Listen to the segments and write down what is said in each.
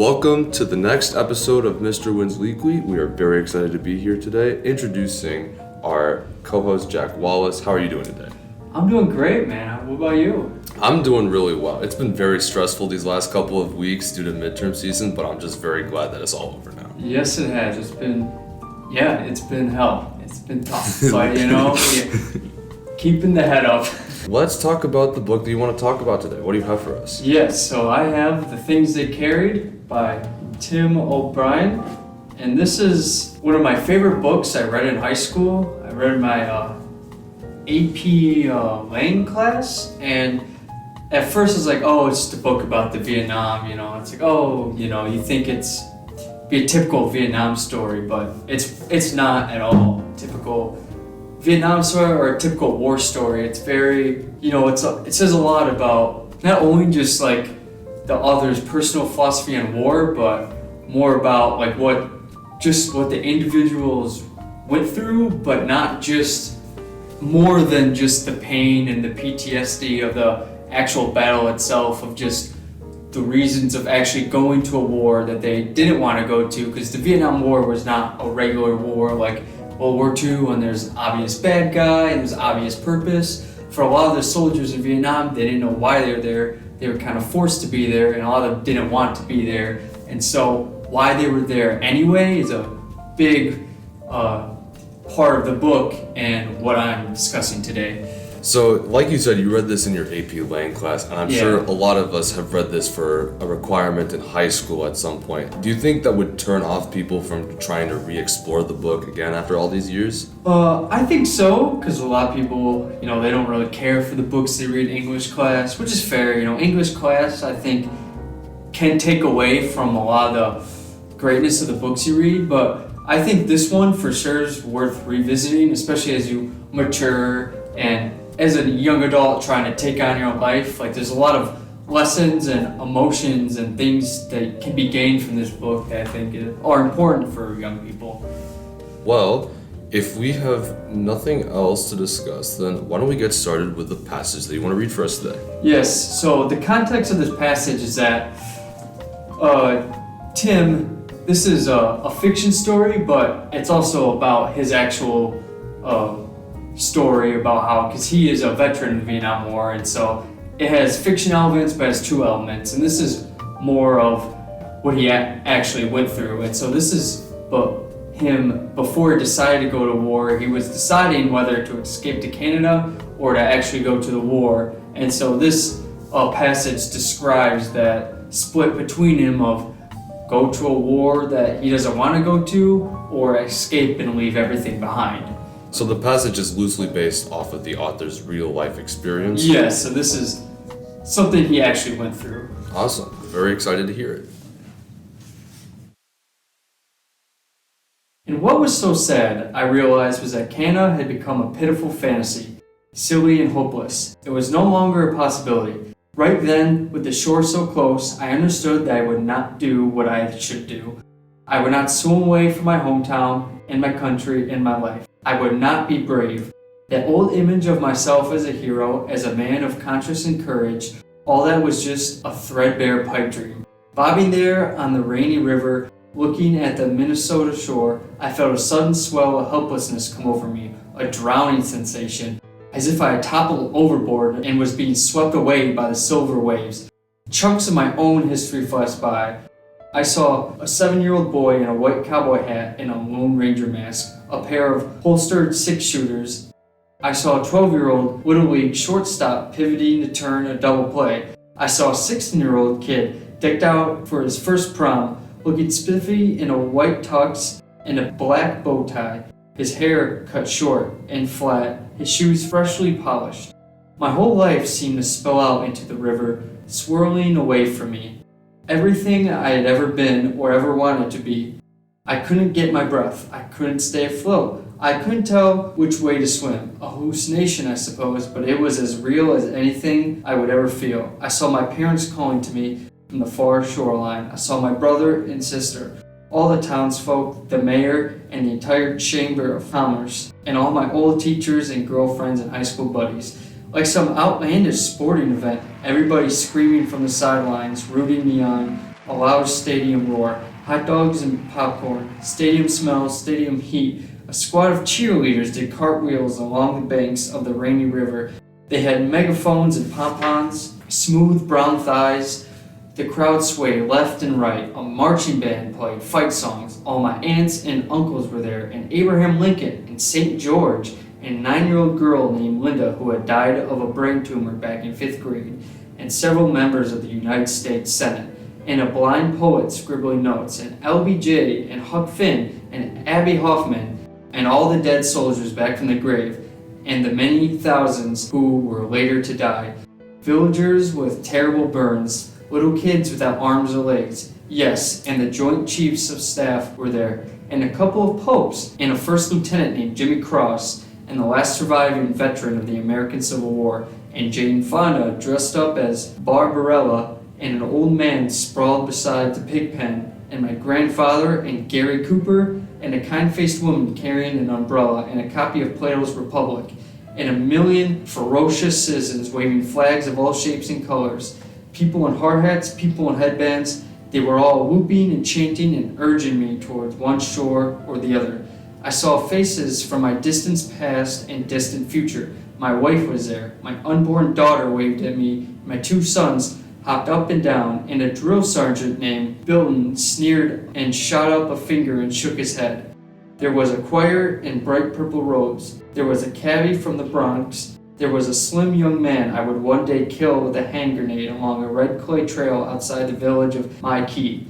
Welcome to the next episode of Mr. Wins Weekly. We are very excited to be here today, introducing our co-host Jack Wallace. How are you doing today? I'm doing great, man. What about you? I'm doing really well. It's been very stressful these last couple of weeks due to midterm season, but I'm just very glad that it's all over now. Yes, it has. It's been hell. It's been tough, but keeping the head up. Let's talk about the book that you want to talk about today. What do you have for us? Yes, so I have The Things They Carried by Tim O'Brien, and this is one of my favorite books I read in high school. I read in my AP Lang class, and at first it's like, oh, it's just a book about the Vietnam, it's like, oh, you think it's be a typical Vietnam story, but it's not at all typical Vietnam story or a typical war story. It's very, it says a lot about not only just like the author's personal philosophy on war, but more about like what the individuals went through, but not just more than just the pain and the PTSD of the actual battle itself, of just the reasons of actually going to a war that they didn't want to go to, because the Vietnam War was not a regular war like World War II, when there's obvious bad guy and there's obvious purpose. For a lot of the soldiers in Vietnam, they didn't know why they were there. They were kind of forced to be there, and a lot of them didn't want to be there. And so why they were there anyway is a big part of the book and what I'm discussing today. So, like you said, you read this in your AP Lang class, and I'm sure a lot of us have read this for a requirement in high school at some point. Do you think that would turn off people from trying to re-explore the book again after all these years? I think so, because a lot of people, they don't really care for the books they read in English class, which is fair. English class, I think, can take away from a lot of the greatness of the books you read, but I think this one for sure is worth revisiting, especially as you mature and as a young adult trying to take on your own life. Like, there's a lot of lessons and emotions and things that can be gained from this book that I think are important for young people. Well, if we have nothing else to discuss, then why don't we get started with the passage that you want to read for us today? Yes, so the context of this passage is that Tim, this is a fiction story, but it's also about his actual story about how, because he is a veteran of the Vietnam War, and so it has fiction elements but has true elements, and this is more of what he actually went through. And so this is him before he decided to go to war. He was deciding whether to escape to Canada or to actually go to the war, and so this passage describes that split between him of go to a war that he doesn't want to go to, or escape and leave everything behind. So the passage is loosely based off of the author's real-life experience? Yes, so this is something he actually went through. Awesome. Very excited to hear it. And what was so sad, I realized, was that Canada had become a pitiful fantasy, silly and hopeless. It was no longer a possibility. Right then, with the shore so close, I understood that I would not do what I should do. I would not swim away from my hometown and my country and my life. I would not be brave. That old image of myself as a hero, as a man of conscience and courage, all that was just a threadbare pipe dream. Bobbing there on the rainy river, looking at the Minnesota shore, I felt a sudden swell of helplessness come over me, a drowning sensation, as if I had toppled overboard and was being swept away by the silver waves. Chunks of my own history flashed by. I saw a 7-year-old boy in a white cowboy hat and a Lone Ranger mask, a pair of holstered 6-shooters. I saw a 12-year-old Little League shortstop pivoting to turn a double play. I saw a 16-year-old kid decked out for his first prom, looking spiffy in a white tux and a black bow tie, his hair cut short and flat, his shoes freshly polished. My whole life seemed to spill out into the river, swirling away from me. Everything I had ever been or ever wanted to be. I couldn't get my breath. I couldn't stay afloat. I couldn't tell which way to swim. A hallucination, I suppose, but it was as real as anything I would ever feel. I saw my parents calling to me from the far shoreline. I saw my brother and sister, all the townsfolk, the mayor, and the entire Chamber of Commerce, and all my old teachers and girlfriends and high school buddies. Like some outlandish sporting event, everybody screaming from the sidelines, rooting me on, a loud stadium roar, hot dogs and popcorn, stadium smells, stadium heat. A squad of cheerleaders did cartwheels along the banks of the rainy river. They had megaphones and pom-poms, smooth brown thighs. The crowd swayed left and right. A marching band played fight songs. All my aunts and uncles were there, and Abraham Lincoln and St. George, and a 9-year-old girl named Linda who had died of a brain tumor back in 5th grade, and several members of the United States Senate, and a blind poet scribbling notes, and LBJ, and Huck Finn, and Abby Hoffman, and all the dead soldiers back from the grave, and the many thousands who were later to die. Villagers with terrible burns, little kids without arms or legs. Yes, and the Joint Chiefs of Staff were there, and a couple of popes, and a first lieutenant named Jimmy Cross, and the last surviving veteran of the American Civil War, and Jane Fonda dressed up as Barbarella, and an old man sprawled beside the pig pen, and my grandfather, and Gary Cooper, and a kind-faced woman carrying an umbrella, and a copy of Plato's Republic, and a million ferocious citizens waving flags of all shapes and colors. People in hard hats, people in headbands. They were all whooping and chanting and urging me towards one shore or the other. I saw faces from my distant past and distant future. My wife was there. My unborn daughter waved at me. My 2 sons hopped up and down, and a drill sergeant named Bilton sneered and shot up a finger and shook his head. There was a choir in bright purple robes. There was a cabbie from the Bronx. There was a slim young man I would one day kill with a hand grenade along a red clay trail outside the village of My Key.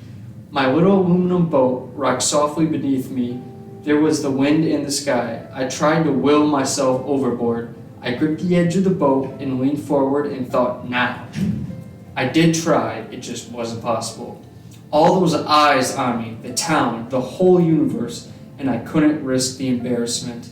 My little aluminum boat rocked softly beneath me. There was the wind in the sky. I tried to will myself overboard. I gripped the edge of the boat and leaned forward and thought, now. I did try, it just wasn't possible. All those eyes on me, the town, the whole universe, and I couldn't risk the embarrassment.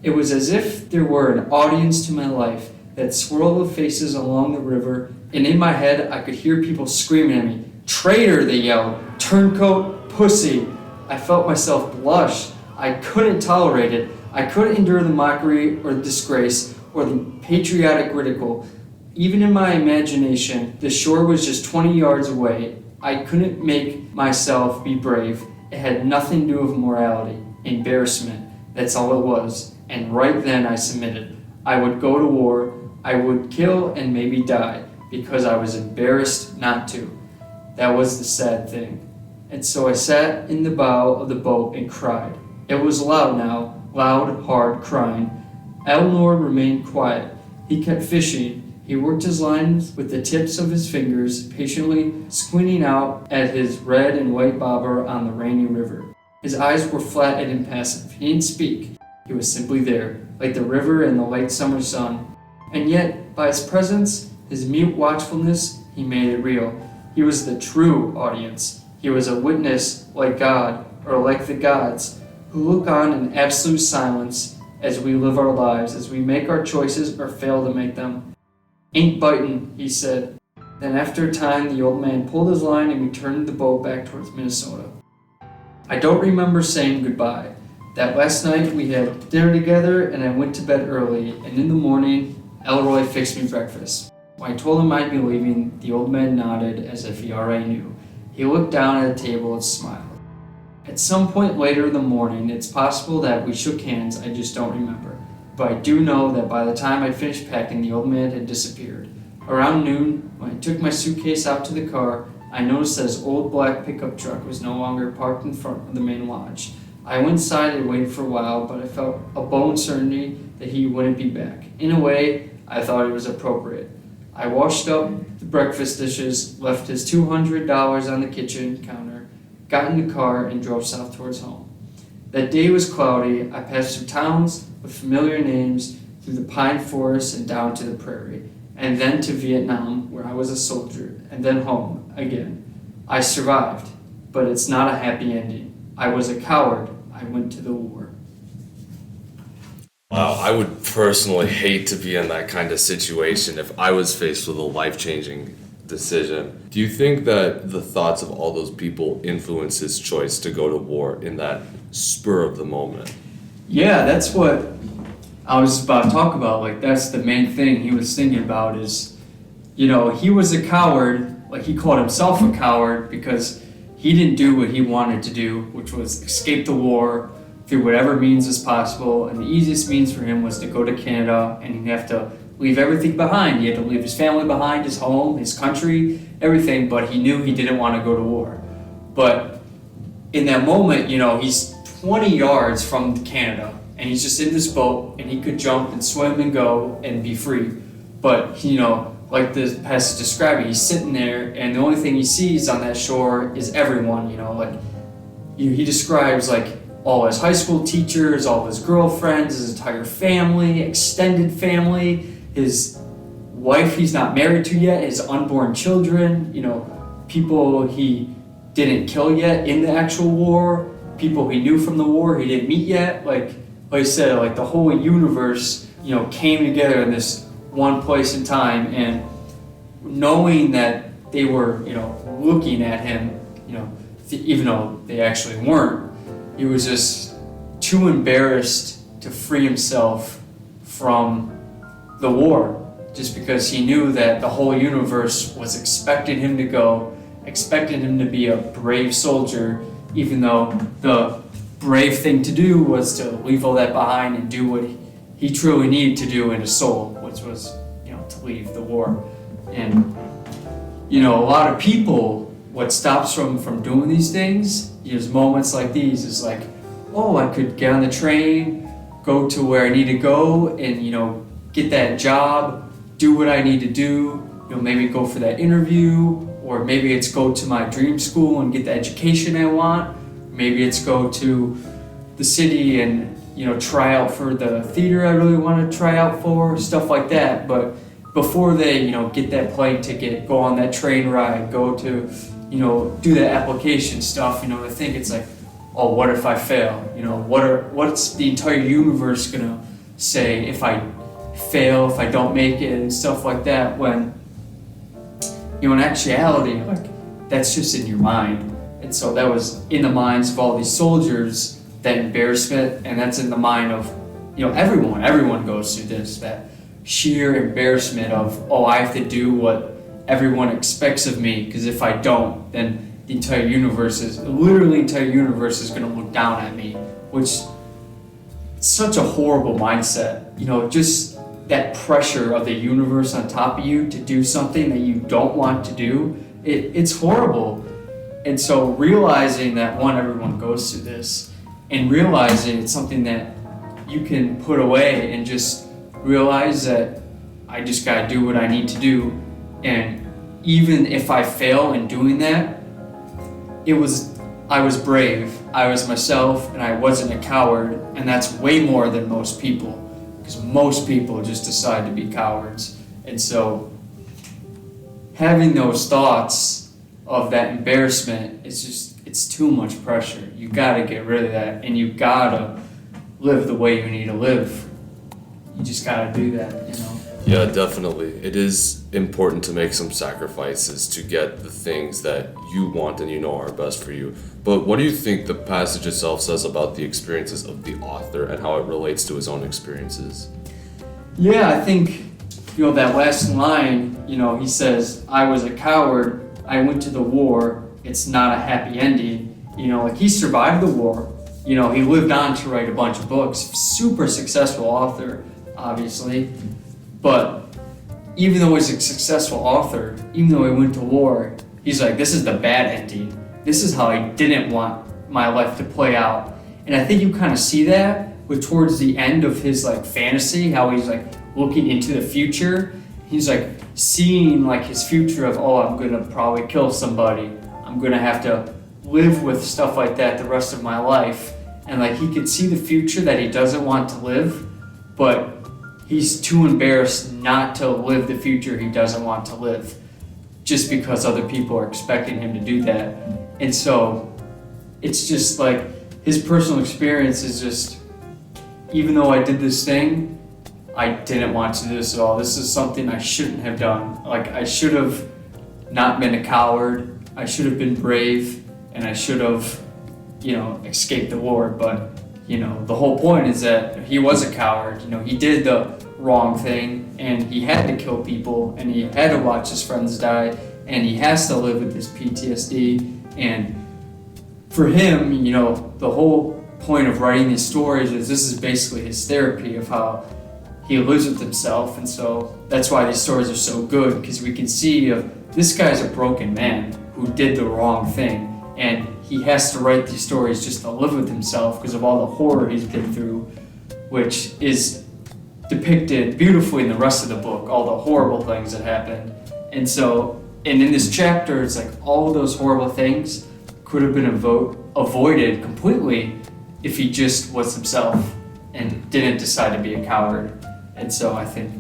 It was as if there were an audience to my life, that swirl of faces along the river, and in my head I could hear people screaming at me. Traitor, they yelled. Turncoat, pussy. I felt myself blush. I couldn't tolerate it. I couldn't endure the mockery or the disgrace or the patriotic ridicule. Even in my imagination, the shore was just 20 yards away. I couldn't make myself be brave. It had nothing to do with morality. Embarrassment. That's all it was. And right then I submitted. I would go to war. I would kill and maybe die because I was embarrassed not to. That was the sad thing. And so I sat in the bow of the boat and cried. It was loud now, loud, hard crying. Elnor remained quiet. He kept fishing. He worked his lines with the tips of his fingers, patiently squinting out at his red and white bobber on the rainy river. His eyes were flat and impassive. He didn't speak. He was simply there, like the river in the late summer sun. And yet, by his presence, his mute watchfulness, he made it real. He was the true audience. He was a witness like God, or like the gods, who look on in absolute silence as we live our lives, as we make our choices or fail to make them. Ain't bitin', he said. Then after a time, the old man pulled his line and we turned the boat back towards Minnesota. I don't remember saying goodbye. That last night we had dinner together and I went to bed early, and in the morning, Elroy fixed me breakfast. When I told him I'd be leaving, the old man nodded as if he already knew. He looked down at the table and smiled. At some point later in the morning, it's possible that we shook hands, I just don't remember. But I do know that by the time I finished packing, the old man had disappeared. Around noon, when I took my suitcase out to the car, I noticed that his old black pickup truck was no longer parked in front of the main lodge. I went inside and waited for a while, but I felt a bone certainty that he wouldn't be back. In a way, I thought it was appropriate. I washed up the breakfast dishes, left his $200 on the kitchen counter, got in the car, and drove south towards home. That day was cloudy. I passed through towns with familiar names, through the pine forest and down to the prairie, and then to Vietnam, where I was a soldier, and then home again. I survived, but it's not a happy ending. I was a coward. I went to the war. Wow, I would personally hate to be in that kind of situation if I was faced with a life-changing decision. Do you think that the thoughts of all those people influenced his choice to go to war in that spur of the moment? Yeah, that's what I was about to talk about. Like, that's the main thing he was thinking about is, he was a coward like he called himself a coward because he didn't do what he wanted to do, which was escape the war through whatever means was possible. And the easiest means for him was to go to Canada, and he'd have to leave everything behind. He had to leave his family behind, his home, his country, everything, but he knew he didn't want to go to war. But in that moment, he's 20 yards from Canada, and he's just in this boat, and he could jump and swim and go and be free. But, like the passage describing, he's sitting there, and the only thing he sees on that shore is everyone, he describes like all his high school teachers, all his girlfriends, his entire family, extended family, his wife he's not married to yet, his unborn children, people he didn't kill yet in the actual war, people he knew from the war he didn't meet yet. Like I said, like the whole universe, came together in this one place in time, and knowing that they were, looking at him, even though they actually weren't, he was just too embarrassed to free himself from the war, just because he knew that the whole universe was expecting him to go, expecting him to be a brave soldier, even though the brave thing to do was to leave all that behind and do what he truly needed to do in his soul, which was, to leave the war. And, a lot of people, what stops from doing these things, there's moments like these, is like, oh, I could get on the train, go to where I need to go, and, get that job, do what I need to do, maybe go for that interview, or maybe it's go to my dream school and get the education I want. Maybe it's go to the city and, try out for the theater I really want to try out for, stuff like that. But before they, get that plane ticket, go on that train ride, go to, do that application stuff, I think it's like, oh, what if I fail? What's the entire universe gonna say if I fail, if I don't make it, and stuff like that, when, in actuality, like, that's just in your mind. And so that was in the minds of all these soldiers, that embarrassment, and that's in the mind of, everyone goes through this, that sheer embarrassment of, oh, I have to do what everyone expects of me, because if I don't, then the entire universe is going to look down at me, which is such a horrible mindset. Just that pressure of the universe on top of you to do something that you don't want to do, it's horrible. And so realizing that, one, everyone goes through this, and realizing it's something that you can put away and just realize that I just gotta do what I need to do. And even if I fail in doing that, I was brave, I was myself, and I wasn't a coward, and that's way more than most people, because most people just decide to be cowards. And so having those thoughts of that embarrassment, it's too much pressure. You gotta get rid of that, and you gotta live the way you need to live. You just gotta do that, Yeah, definitely. It is important to make some sacrifices to get the things that you want and are best for you. But what do you think the passage itself says about the experiences of the author and how it relates to his own experiences? Yeah, I think, that last line, he says, I was a coward, I went to the war, it's not a happy ending. Like, he survived the war, he lived on to write a bunch of books, super successful author, obviously. But even though he's a successful author, even though he went to war, he's like, this is the bad ending. This is how I didn't want my life to play out. And I think you kind of see that with towards the end of his fantasy, how he's looking into the future. He's seeing his future of, oh, I'm gonna probably kill somebody. I'm gonna have to live with stuff like that the rest of my life. And he could see the future that he doesn't want to live, but he's too embarrassed not to live the future he doesn't want to live, just because other people are expecting him to do that. And so it's just his personal experience is just, even though I did this thing, I didn't want to do this at all. This is something I shouldn't have done. I should have not been a coward. I should have been brave, and I should have, escaped the war. But, the whole point is that he was a coward. He did the wrong thing, and he had to kill people, and he had to watch his friends die, and he has to live with this PTSD. And for him, you know, the whole point of writing these stories is this is basically his therapy of how he lives with himself. And so that's why these stories are so good, because we can see this guy's a broken man who did the wrong thing, and he has to write these stories just to live with himself because of all the horror he's been through, which is depicted beautifully in the rest of the book, all the horrible things that happened. And in this chapter, it's like all of those horrible things could have been avoided completely if he just was himself and didn't decide to be a coward. And so I think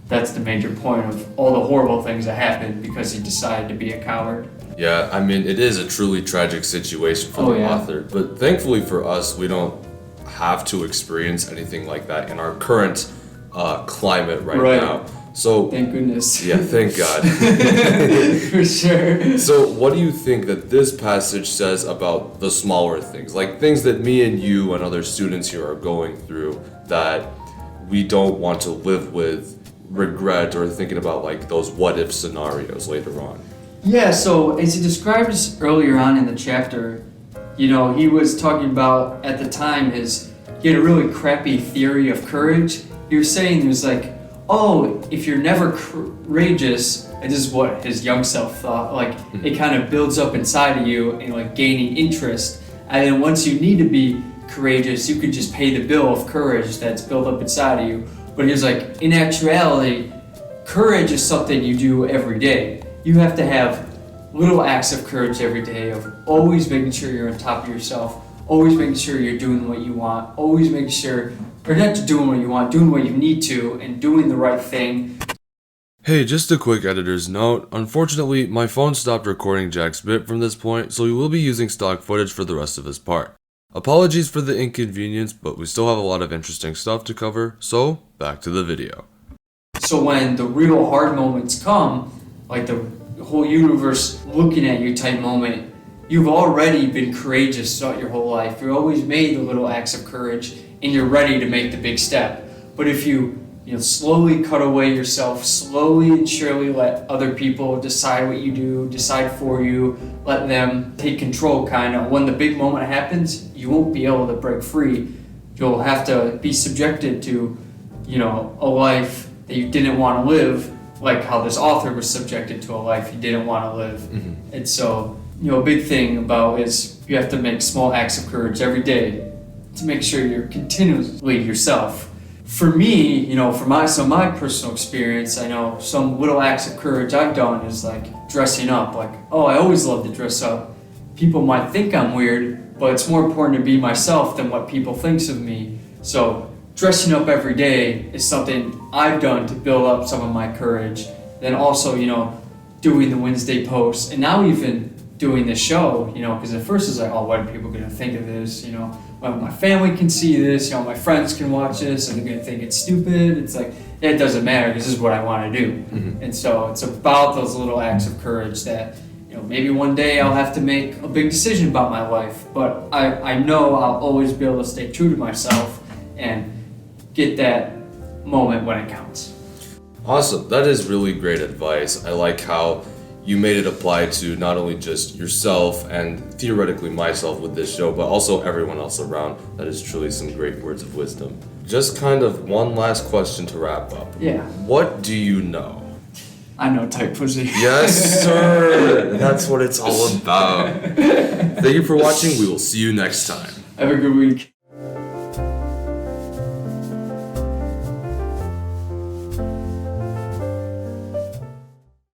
that's the major point of all the horrible things that happened because he decided to be a coward. Yeah, I mean, it is a truly tragic situation for the author, but thankfully for us, we don't have to experience anything like that in our current climate right now. So thank goodness. Yeah, thank God. For sure. So what do you think that this passage says about the smaller things, like things that me and you and other students here are going through that we don't want to live with regret or thinking about like those what if scenarios later on? Yeah, so as he describes earlier on in the chapter, you know, he was talking about at the time he had a really crappy theory of courage. He was saying he was like, oh, if you're never courageous, and this is what his young self thought, like it kind of builds up inside of you and like gaining interest. And then once you need to be courageous, you could just pay the bill of courage that's built up inside of you. But he was like, in actuality, courage is something you do every day. You have to have little acts of courage every day of always making sure you're on top of yourself, always making sure you're doing what you want, always making sure, or not just doing what you want, doing what you need to, and doing the right thing. Hey, just a quick editor's note. Unfortunately, my phone stopped recording Jack's bit from this point, so we will be using stock footage for the rest of his part. Apologies for the inconvenience, but we still have a lot of interesting stuff to cover, so back to the video. So when the real hard moments come, like the whole universe looking at you type moment, you've already been courageous throughout your whole life. You've always made the little acts of courage, and you're ready to make the big step. But if you slowly cut away yourself, slowly and surely let other people decide what you do, decide for you, let them take control kind of. When the big moment happens, you won't be able to break free. You'll have to be subjected to, a life that you didn't want to live, like how this author was subjected to a life he didn't want to live. Mm-hmm. And so, a big thing about is you have to make small acts of courage every day to make sure you're continuously yourself. For me, from my personal experience, I know some little acts of courage I've done is like dressing up. Like, I always love to dress up. People might think I'm weird, but it's more important to be myself than what people thinks of me. So dressing up every day is something I've done to build up some of my courage. Then also, doing the Wednesday posts, and now even doing this show, because at first it's like, what are people going to think of this? Well, my family can see this, my friends can watch this, and they're going to think it's stupid. It's like, it doesn't matter, this is what I want to do. Mm-hmm. And so it's about those little acts of courage that, maybe one day I'll have to make a big decision about my life, but I know I'll always be able to stay true to myself and get that moment when it counts. Awesome. That is really great advice. I like how you made it apply to not only just yourself and theoretically myself with this show, but also everyone else around. That is truly some great words of wisdom. Just kind of one last question to wrap up. Yeah. What do you know? I know tight pussy. Yes, sir. That's what it's all about. Thank you for watching. We will see you next time. Have a good week.